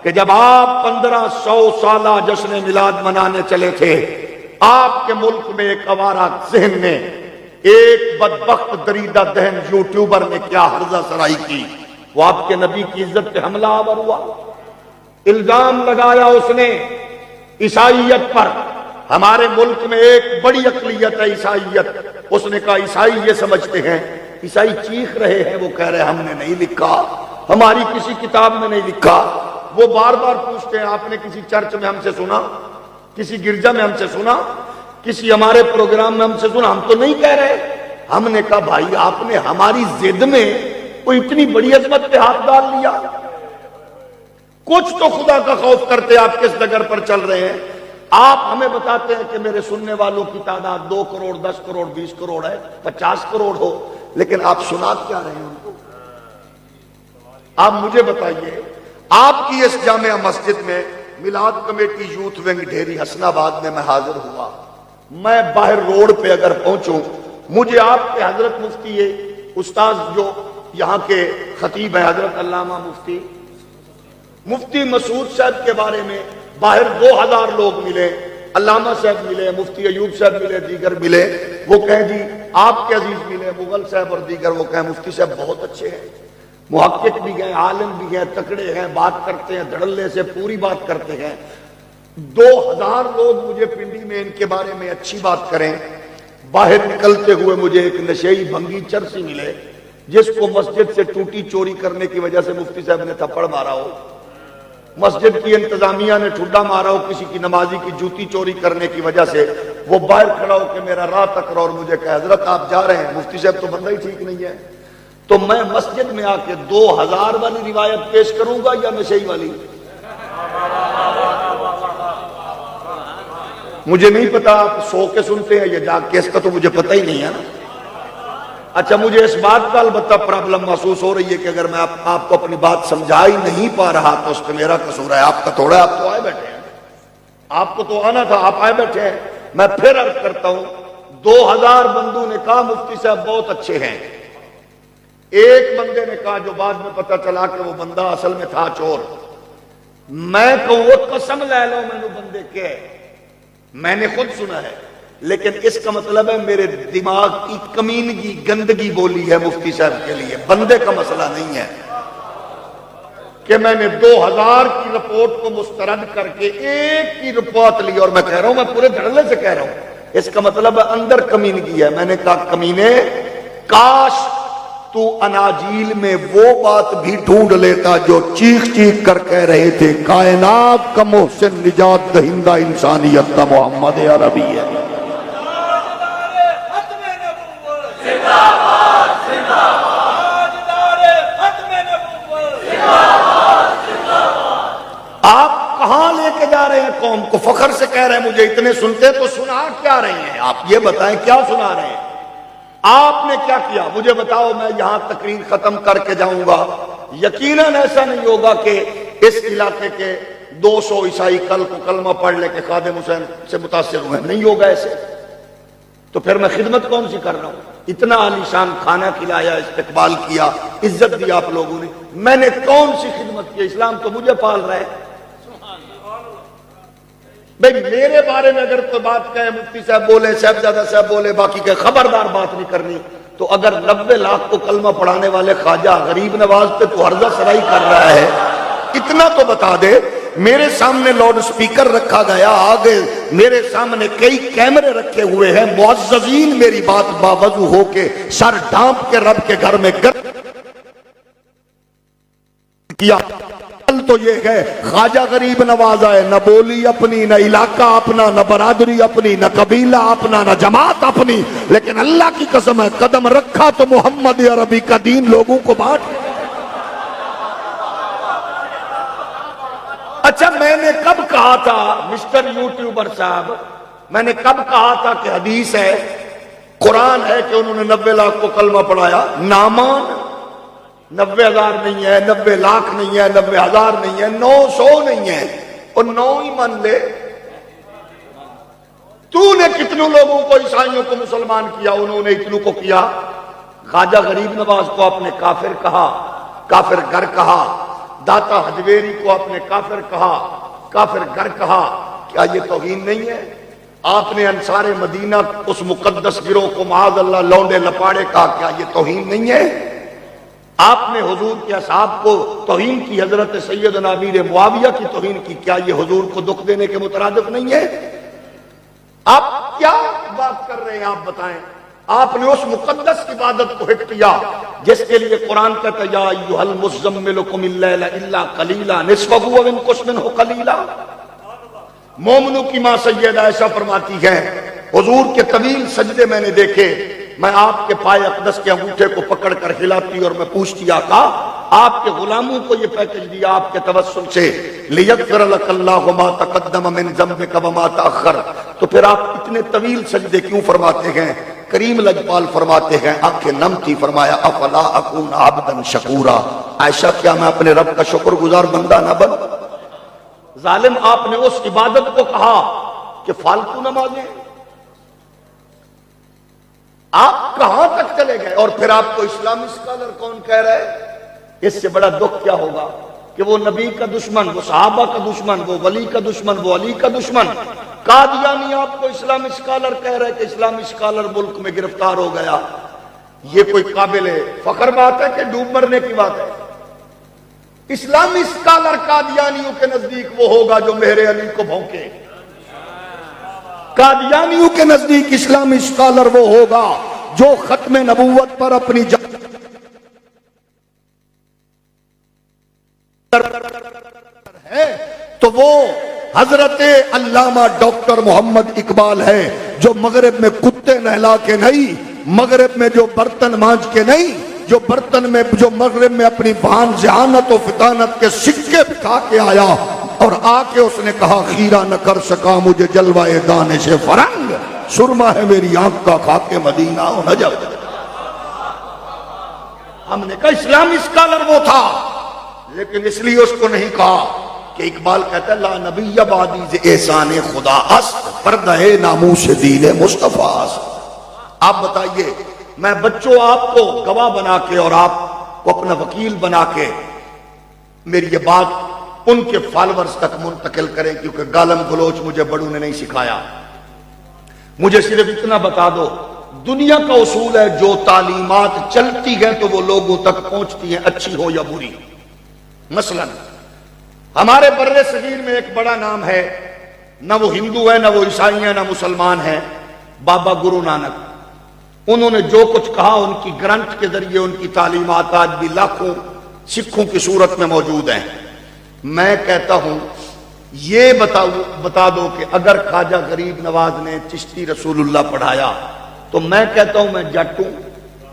کہ جب آپ 1500 سالہ جشن میلاد منانے چلے تھے، آپ کے ملک میں ایک آوارہ ذہن نے، ایک بدبخت دریدہ دہن یوٹیوبر نے کیا ہرزہ سرائی کی، وہ آپ کے نبی کی عزت پہ حملہ آور ہوا، الزام لگایا اس نے عیسائیت پر۔ ہمارے ملک میں ایک بڑی اقلیت ہے عیسائیت، اس نے کہا عیسائی یہ سمجھتے ہیں، عیسائی چیخ رہے ہیں، وہ کہہ رہے ہیں ہم نے نہیں لکھا، ہماری کسی کتاب میں نہیں لکھا۔ وہ بار بار پوچھتے ہیں آپ نے کسی چرچ میں ہم سے سنا، کسی گرجا میں ہم سے سنا، کسی ہمارے پروگرام میں ہم سے سنا؟ ہم تو نہیں کہہ رہے۔ ہم نے کہا بھائی آپ نے ہماری ضد میں کوئی اتنی بڑی عظمت پہ ہاتھ ڈال لیا، کچھ تو خدا کا خوف کرتے آپ کس ڈگر پر چل رہے ہیں؟ آپ ہمیں بتاتے ہیں کہ میرے سننے والوں کی تعداد 2 کروڑ 10 کروڑ 20 کروڑ ہے، 50 کروڑ ہو، لیکن آپ سنا کیا رہے ہیں ان کو؟ آپ مجھے بتائیے، آپ کی اس جامع مسجد میں میلاد کمیٹی یوتھ ونگ ڈھیری حسن آباد میں حاضر ہوا، میں باہر روڈ پہ اگر پہنچوں، مجھے آپ کے حضرت مفتی استاذ جو یہاں کے خطیب ہیں حضرت علامہ مفتی مسعود صاحب کے بارے میں باہر 2000 لوگ ملے، علامہ صاحب ملے، مفتی ایوب صاحب ملے، دیگر ملے، وہ کہیں جی آپ کے عزیز ملے مغل صاحب اور دیگر، وہ کہیں مفتی صاحب بہت اچھے ہیں، محقق بھی ہیں، عالم بھی ہیں، تکڑے ہیں، بات کرتے ہیں دھڑلے سے، پوری بات کرتے ہیں۔ 2000 لوگ مجھے پنڈی میں ان کے بارے میں اچھی بات کریں۔ باہر نکلتے ہوئے مجھے ایک نشئی بھنگی چرسی ملے جس کو مسجد سے ٹوٹی چوری کرنے کی وجہ سے مفتی صاحب نے تھپڑ مارا ہو، مسجد کی انتظامیہ نے ٹھڈا مارا ہو کسی کی نمازی کی جوتی چوری کرنے کی وجہ سے، وہ باہر کھڑا ہو کہ میرا راہ تک رہا اور مجھے کہا حضرت آپ جا رہے ہیں، مفتی صاحب تو بندہ ہی ٹھیک نہیں ہے، تو میں مسجد میں آ کے 2000 والی روایت پیش کروں گا یا نشئی والی؟ مجھے نہیں پتا آپ سو کے سنتے ہیں یا جاگ کے، اس کا تو مجھے پتہ ہی نہیں ہے نا۔ اچھا مجھے اس بات کا البتہ پرابلم محسوس ہو رہی ہے کہ اگر میں آپ کو اپنی بات سمجھا ہی نہیں پا رہا تو اس پہ میرا قصور ہے، آپ کا تھوڑا ہے، آپ تو آئے بیٹھے ہیں، آپ کو تو آنا تھا، آپ آئے بیٹھے ہیں۔ میں پھر عرض کرتا ہوں، 2000 بندوں نے کہا مفتی صاحب بہت اچھے ہیں، ایک بندے نے کہا جو بعد میں پتہ چلا کہ وہ بندہ اصل میں تھا چور، میں کہوں وہ قسم لے لو میں نے بندے کے، میں نے خود سنا ہے، لیکن اس کا مطلب ہے میرے دماغ کی کمینگی گندگی بولی ہے مفتی صاحب کے لیے، بندے کا مسئلہ نہیں ہے کہ میں نے 2000 کی رپورٹ کو مسترد کر کے ایک کی رپورٹ لی، اور میں کہہ رہا ہوں، میں پورے دھڑلے سے کہہ رہا ہوں، اس کا مطلب ہے اندر کمینگی ہے۔ میں نے کہا کمینے، کاش تو اناجیل میں وہ بات بھی ڈھونڈ لیتا جو چیخ چیخ کر کہہ رہے تھے کائنات کا محسن نجات دہندہ انسانیت کا محمد عربی ہے۔ آپ کہاں لے کے جا رہے ہیں قوم کو؟ فخر سے کہہ رہے ہیں مجھے اتنے سنتے تو سنا کیا رہے ہیں؟ آپ یہ بتائیں کیا سنا رہے ہیں؟ آپ نے کیا کیا مجھے بتاؤ، میں یہاں تقریر ختم کر کے جاؤں گا، یقیناً ایسا نہیں ہوگا کہ اس علاقے کے 200 عیسائی کل کو کلمہ پڑھ لے کے خادم حسین سے متاثر ہوئے، نہیں ہوگا ایسے، تو پھر میں خدمت کون سی کر رہا ہوں؟ اتنا عالیشان کھانا کھلایا، استقبال کیا، عزت دی آپ لوگوں نے، میں نے کون سی خدمت کی؟ اسلام تو مجھے پال رہا ہے۔ بھئی میرے بارے میں اگر کوئی بات کہے، مفتی صاحب بولے، صاحبزادہ صاحب بولے، باقی کہ خبردار بات نہیں کرنی، تو اگر 90 لاکھ کو کلمہ پڑھانے والے خواجہ غریب نواز پہ تو ہرزہ سرائی کر رہا ہے، اتنا تو بتا دے۔ میرے سامنے لاؤڈ سپیکر رکھا گیا، آگے میرے سامنے کئی کیمرے رکھے ہوئے ہیں، معززین میری بات باوضو ہو کے سر ڈھانپ کے رب کے گھر میں کیا، تو یہ ہے خواجہ غریب نواز آئے، نہ بولی اپنی، نہ علاقہ اپنا، نہ برادری اپنی، نہ قبیلہ اپنا، نہ جماعت اپنی، لیکن اللہ کی قسم ہے قدم رکھا تو محمد عربی کا دین لوگوں کو بانٹ۔ اچھا میں نے کب کہا تھا مسٹر یوٹیوبر صاحب، میں نے کب کہا تھا کہ حدیث ہے، قرآن ہے کہ انہوں نے 90 لاکھ کو کلمہ پڑھایا؟ نامان 90,000 نہیں ہے، 90 لاکھ نہیں ہے، 90,000 نہیں ہے، 900 نہیں ہے، اور 9 ہی مان لے۔ تو نے کتنوں لوگوں کو عیسائیوں کو مسلمان کیا؟ انہوں نے اتنوں کو کیا۔ خواجہ غریب نواز کو آپ نے کافر کہا، کافر گر کہا، داتا حجویری کو آپ نے کافر کہا، کافر گر کہا، کیا یہ توہین نہیں ہے؟ آپ نے انصار مدینہ اس مقدس گروہ کو معاذ اللہ لونڈے لپاڑے کہا، کیا یہ توہین نہیں ہے؟ آپ نے حضور کے اصحاب کو توہین کی، حضرت سیدنا امیر معاویہ کی توہین کی، کیا یہ حضور کو دکھ دینے کے مترادف نہیں ہے؟ آپ کیا بات کر رہے ہیں؟ آپ بتائیں۔ آپ نے اس مقدس عبادت کو ہٹ کیا جس کے لیے قرآن کہتا ہے یا ایھا المزمل قم اللیل الا قلیلا نصفہ او انقص منہ قلیلا۔ مومنوں کی ماں سیدہ عائشہ فرماتی ہے حضور کے طویل سجدے میں نے دیکھے، میں آپ کے پائے اقدس کے انگوٹھے کو پکڑ کر ہلاتی اور میں پوچھتی آقا آپ کے غلاموں کو یہ پیکج دیا آپ کے توسل سے لیغفر لک اللہ ما تقدم من ذنبک وما تاخر، تو پھر آپ اتنے طویل سجدے کیوں فرماتے ہیں؟ کریم لجپال فرماتے ہیں آنکھیں نم تھی، فرمایا افلا اکون عبدا شکورا، عائشہ کیا میں اپنے رب کا شکر گزار بندہ نہ بن؟ ظالم، آپ نے اس عبادت کو کہا کہ فالتو نمازیں، آپ کہاں تک چلے گئے؟ اور پھر آپ کو اسلامی اسکالر کون کہہ رہا ہے؟ اس سے بڑا دکھ کیا ہوگا کہ وہ نبی کا دشمن، وہ صحابہ کا دشمن، وہ ولی کا دشمن، وہ علی کا دشمن قادیانی آپ کو اسلامی اسکالر کہہ رہے کہ اسلامی اسکالر ملک میں گرفتار ہو گیا۔ یہ کوئی قابل فخر بات ہے کہ ڈوب مرنے کی بات ہے؟ اسلامی اسکالر قادیانیوں کے نزدیک وہ ہوگا جو مہر علی کو بھونکے، قادیانیوں کے نزدیک اسلامی اسکالر وہ ہوگا جو ختم نبوت پر اپنی جان ہے، تو وہ حضرت علامہ ڈاکٹر محمد اقبال ہے جو مغرب میں کتے نہلا کے نہیں، مغرب میں جو برتن مانج کے نہیں، جو برتن میں جو مغرب میں اپنی بہان ذہانت و فطانت کے سکے بٹھا کے آیا اور آ کے اس نے کہا خیرہ نہ کر سکا مجھے جلوائے دانش فرنگ، سرما ہے میری آنکھ کا خاک مدینہ و نجف۔ ہم نے کہا اسلامی اسکالر وہ تھا، لیکن اس لیے اس کو نہیں کہا کہ اقبال کہتا ہے لا نبی بعدی ز احسان خدا است پردہ ناموس دین مصطفیٰ است۔ آپ بتائیے، میں بچوں آپ کو گواہ بنا کے اور آپ کو اپنا وکیل بنا کے میری یہ بات ان کے فالورز تک منتقل کریں، کیونکہ گالم گلوچ مجھے بڑوں نے نہیں سکھایا، مجھے صرف اتنا بتا دو دنیا کا اصول ہے جو تعلیمات چلتی ہیں تو وہ لوگوں تک پہنچتی ہیں، اچھی ہو یا بری۔ مثلا ہمارے بر صغیر میں ایک بڑا نام ہے، نہ وہ ہندو ہے نہ وہ عیسائی ہے نہ مسلمان ہے، بابا گرو نانک۔ انہوں نے جو کچھ کہا ان کی گرنتھ کے ذریعے ان کی تعلیمات آج بھی لاکھوں سکھوں کی صورت میں موجود ہیں۔ میں کہتا ہوں یہ بتا دو کہ اگر خواجہ غریب نواز نے چشتی رسول اللہ پڑھایا تو میں کہتا ہوں میں جٹ ہوں،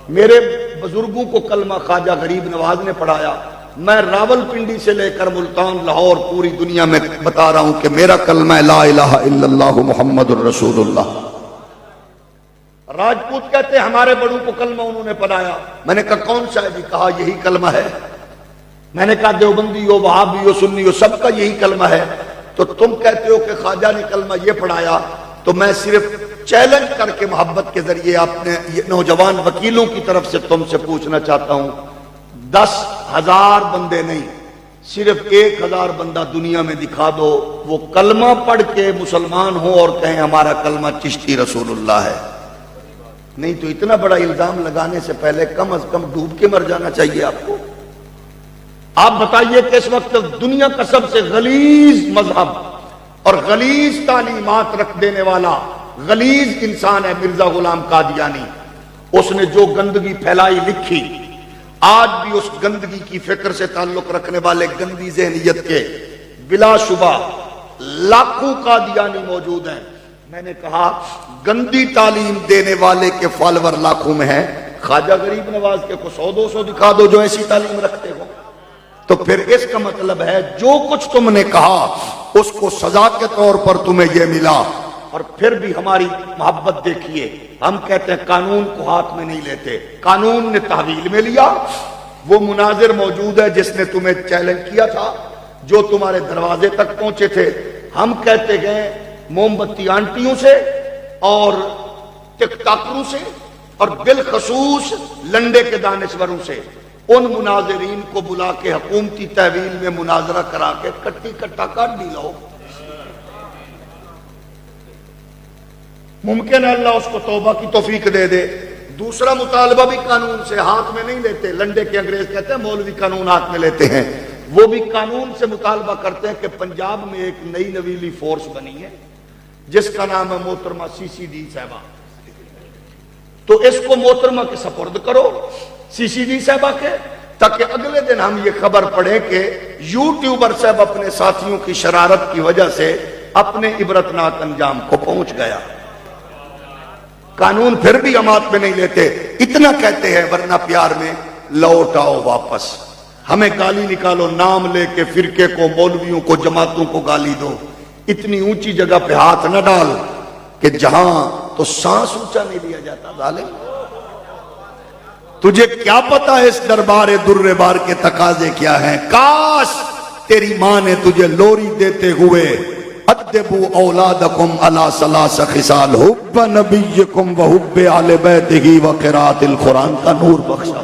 میرے بزرگوں کو کلمہ خواجہ غریب نواز نے پڑھایا، میں راول پنڈی سے لے کر ملتان لاہور پوری دنیا میں بتا رہا ہوں کہ میرا کلمہ لا الہ الا اللہ محمد الرسول اللہ۔ راجپوت کہتے ہیں ہمارے بڑوں کو کلمہ انہوں نے پڑھایا، میں نے کہا کون سا ہے جی؟ کہا یہی کلمہ ہے۔ میں نے کہا دیوبندی ہو وہابی ہو سنی ہو سب کا یہی کلمہ ہے، تو تم کہتے ہو کہ خواجہ نے کلمہ یہ پڑھایا، تو میں صرف چیلنج کر کے محبت کے ذریعے اپنے نوجوان وکیلوں کی طرف سے تم سے پوچھنا چاہتا ہوں، 10,000 بندے نہیں صرف 1,000 بندہ دنیا میں دکھا دو وہ کلمہ پڑھ کے مسلمان ہو اور کہیں ہمارا کلمہ چشتی رسول اللہ ہے۔ نہیں تو اتنا بڑا الزام لگانے سے پہلے کم از کم ڈوب کے مر جانا چاہیے آپ کو۔ آپ بتائیے کہ اس وقت دنیا کا سب سے غلیظ مذہب اور غلیظ تعلیمات رکھ دینے والا غلیظ انسان ہے مرزا غلام قادیانی۔ اس نے جو گندگی پھیلائی لکھی، آج بھی اس گندگی کی فکر سے تعلق رکھنے والے گندی ذہنیت کے بلا شبہ لاکھوں قادیانی موجود ہیں۔ میں نے کہا گندی تعلیم دینے والے کے فالوور لاکھوں میں ہیں، خواجہ غریب نواز کے کو 100-200 دکھا دو جو ایسی تعلیم رکھتے ہو، تو پھر اس کا مطلب ہے جو کچھ تم نے کہا اس کو سزا کے طور پر تمہیں یہ ملا۔ اور پھر بھی ہماری محبت دیکھیے، ہم کہتے ہیں قانون کو ہاتھ میں نہیں لیتے، قانون نے تحویل میں لیا۔ وہ مناظر موجود ہے جس نے تمہیں چیلنج کیا تھا، جو تمہارے دروازے تک پہنچے تھے۔ ہم کہتے ہیں موم بتی آنٹیوں سے اور ٹک ٹاکروں سے اور بالخصوص لنڈے کے دانشوروں سے ان مناظرین کو بلا کے حکومتی تحویل میں مناظرہ کرا کے کٹی کٹا کاٹ بھی لو. ممکن ہے اللہ اس کو توبہ کی توفیق دے دے. دوسرا مطالبہ بھی قانون سے ہاتھ میں نہیں لیتے. لنڈے کے انگریز کہتے ہیں مولوی قانون ہاتھ میں لیتے ہیں. وہ بھی قانون سے مطالبہ کرتے ہیں کہ پنجاب میں ایک نئی نویلی فورس بنی ہے جس کا نام ہے محترمہ سی سی ڈی صاحبہ. تو اس کو محترمہ کے سپرد کرو سی سی ڈی صاحبہ کے, تاکہ اگلے دن ہم یہ خبر پڑھیں کہ یوٹیوبر صاحب اپنے ساتھیوں کی شرارت کی وجہ سے اپنے عبرتناک انجام کو پہنچ گیا. قانون پھر بھی ہم ہاتھ میں نہیں لیتے. اتنا کہتے ہیں ورنہ پیار میں لوٹ آؤ واپس. ہمیں گالی نکالو, نام لے کے فرقے کو, مولویوں کو, جماعتوں کو گالی دو. اتنی اونچی جگہ پہ ہاتھ نہ ڈال کہ جہاں تو سانس اونچا نہیں لیا جاتا. ظالم, تجھے کیا پتا ہے اس دربار در بار کے تقاضے کیا ہیں؟ کاش تیری ماں نے تجھے لوری دیتے ہوئے ادبوا اولادکم علی ثلاث خصال حب نبیکم و حب آل بیتہ و قراءۃ القرآن کا نور بخشا.